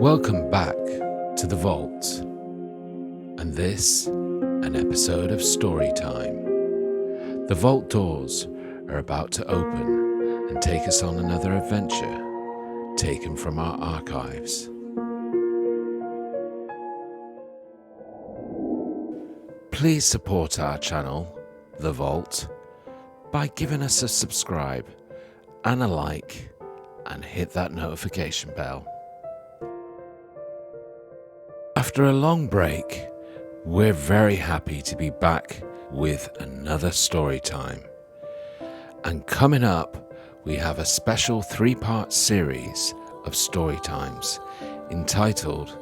Welcome back to the vault, and this, an episode of Storytime. The vault doors are about to open and take us on another adventure taken from our archives. Please support our channel, The Vault, by giving us a subscribe and a like, and hit that notification bell. After a long break, we're very happy to be back with another story time. And coming up, we have a special 3-part series of story times entitled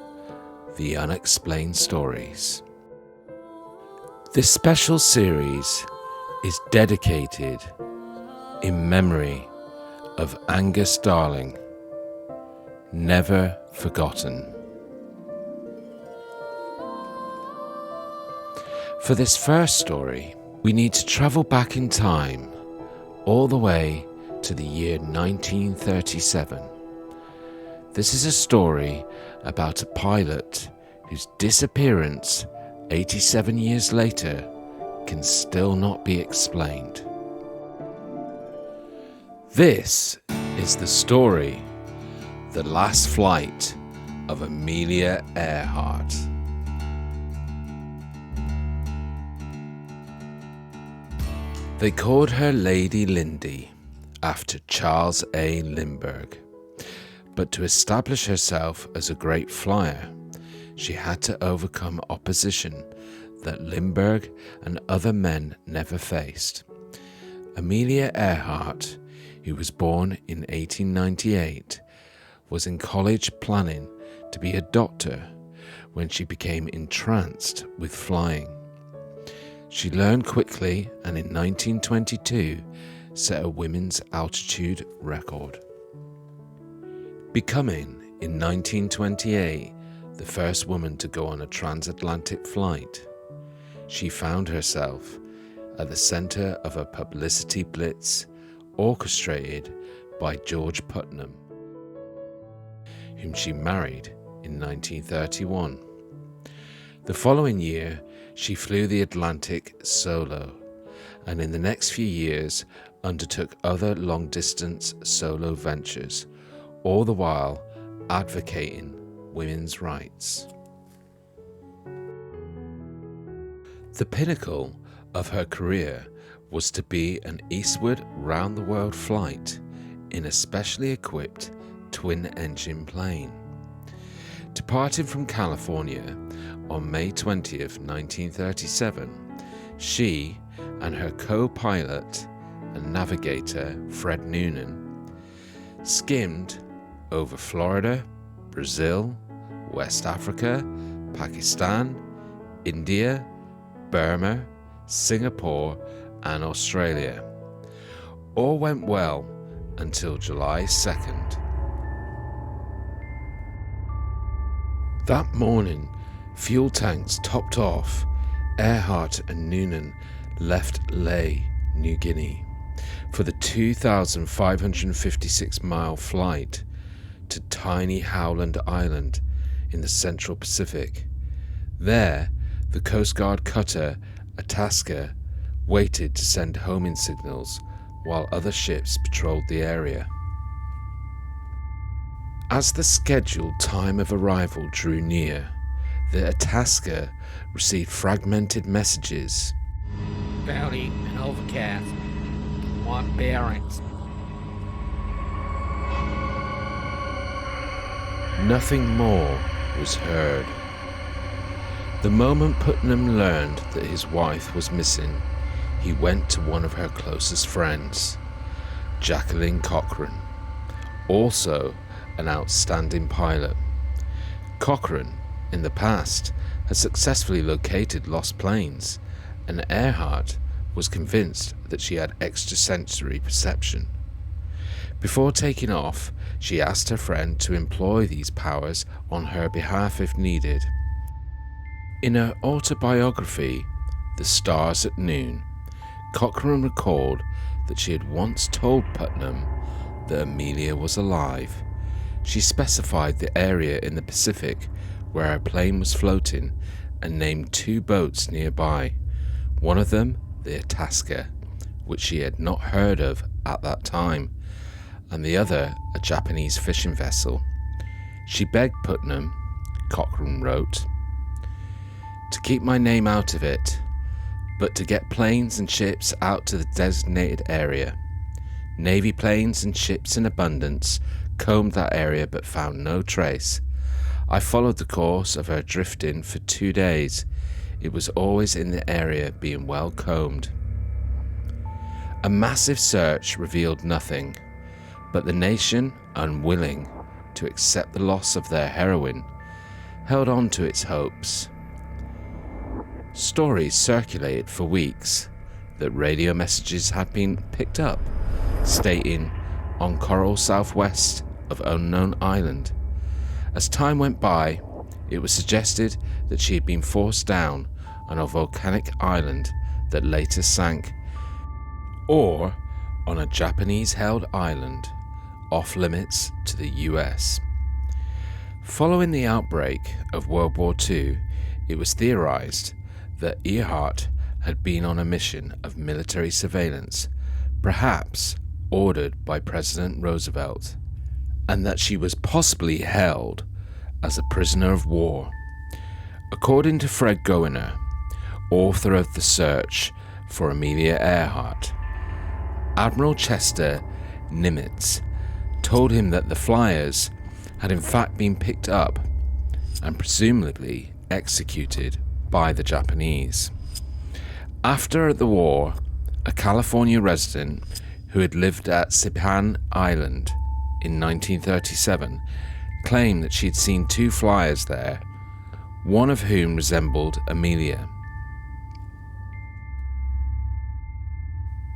The Unexplained Stories. This special series is dedicated in memory of Angus Darling, never forgotten. For this first story, we need to travel back in time, all the way to the year 1937. This is a story about a pilot whose disappearance 87 years later can still not be explained. This is the story, The Last Flight of Amelia Earhart. They called her Lady Lindy after Charles A. Lindbergh, but to establish herself as a great flyer, she had to overcome opposition that Lindbergh and other men never faced. Amelia Earhart, who was born in 1898, was in college planning to be a doctor when she became entranced with flying. She learned quickly and in 1922 set a women's altitude record. Becoming, in 1928, the first woman to go on a transatlantic flight, she found herself at the center of a publicity blitz orchestrated by George Putnam, whom she married in 1931. The following year, she flew the Atlantic solo, and in the next few years undertook other long-distance solo ventures, all the while advocating women's rights. The pinnacle of her career was to be an eastward round-the-world flight in a specially equipped twin-engine plane. Departing from California on May 20th, 1937, she and her co-pilot and navigator Fred Noonan skimmed over Florida, Brazil, West Africa, Pakistan, India, Burma, Singapore, and Australia. All went well until July 2nd. That morning, fuel tanks topped off, Earhart and Noonan left Lae, New Guinea, for the 2,556-mile flight to tiny Howland Island in the Central Pacific. There, the Coast Guard cutter Itasca waited to send homing signals while other ships patrolled the area. As the scheduled time of arrival drew near, the Itasca received fragmented messages. Cloudy and overcast. Want bearings. Nothing more was heard. The moment Putnam learned that his wife was missing, he went to one of her closest friends, Jacqueline Cochran, also an outstanding pilot. Cochran, in the past, had successfully located lost planes, and Earhart was convinced that she had extrasensory perception. Before taking off, she asked her friend to employ these powers on her behalf if needed. In her autobiography, The Stars at Noon, Cochran recalled that she had once told Putnam that Amelia was alive. She specified the area in the Pacific where her plane was floating and named 2 boats nearby, one of them the Itasca, which she had not heard of at that time, and the other a Japanese fishing vessel. She begged Putnam, Cochrane wrote, to keep my name out of it, but to get planes and ships out to the designated area. Navy planes and ships in abundance combed that area but found no trace. I followed the course of her drifting for 2 days. It was always in the area, being well combed. A massive search revealed nothing, but the nation, unwilling to accept the loss of their heroine, held on to its hopes. Stories circulated for weeks that radio messages had been picked up, stating on coral southwest of unknown island. As time went by, it was suggested that she had been forced down on a volcanic island that later sank, or on a Japanese-held island off limits to the US. Following the outbreak of World War II, it was theorized that Earhart had been on a mission of military surveillance, perhaps ordered by President Roosevelt, and that she was possibly held as a prisoner of war. According to Fred Goiner, author of The Search for Amelia Earhart, Admiral Chester Nimitz told him that the flyers had in fact been picked up and presumably executed by the Japanese. After the war, a California resident who had lived at Saipan Island in 1937 claimed that she had seen 2 flyers there, one of whom resembled Amelia.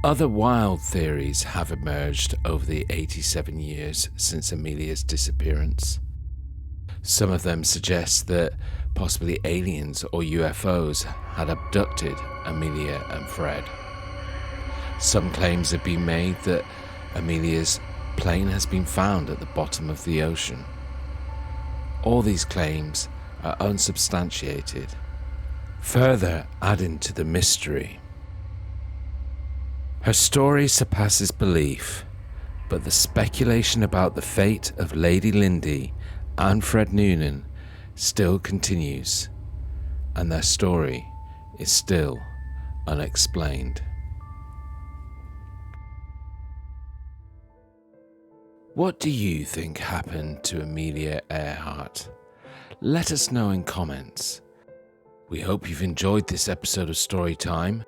Other wild theories have emerged over the 87 years since Amelia's disappearance. Some of them suggest that possibly aliens or UFOs had abducted Amelia and Fred. Some claims have been made that Amelia's plane has been found at the bottom of the ocean. All these claims are unsubstantiated, further adding to the mystery. Her story surpasses belief, but the speculation about the fate of Lady Lindy and Fred Noonan still continues, and their story is still unexplained. What do you think happened to Amelia Earhart? Let us know in comments. We hope you've enjoyed this episode of Storytime,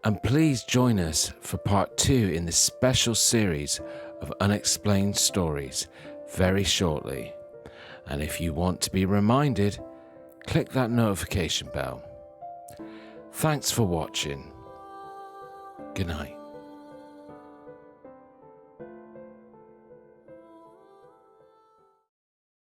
and please join us for part 2 in this special series of Unexplained Stories very shortly. And if you want to be reminded, click that notification bell. Thanks for watching. Good night.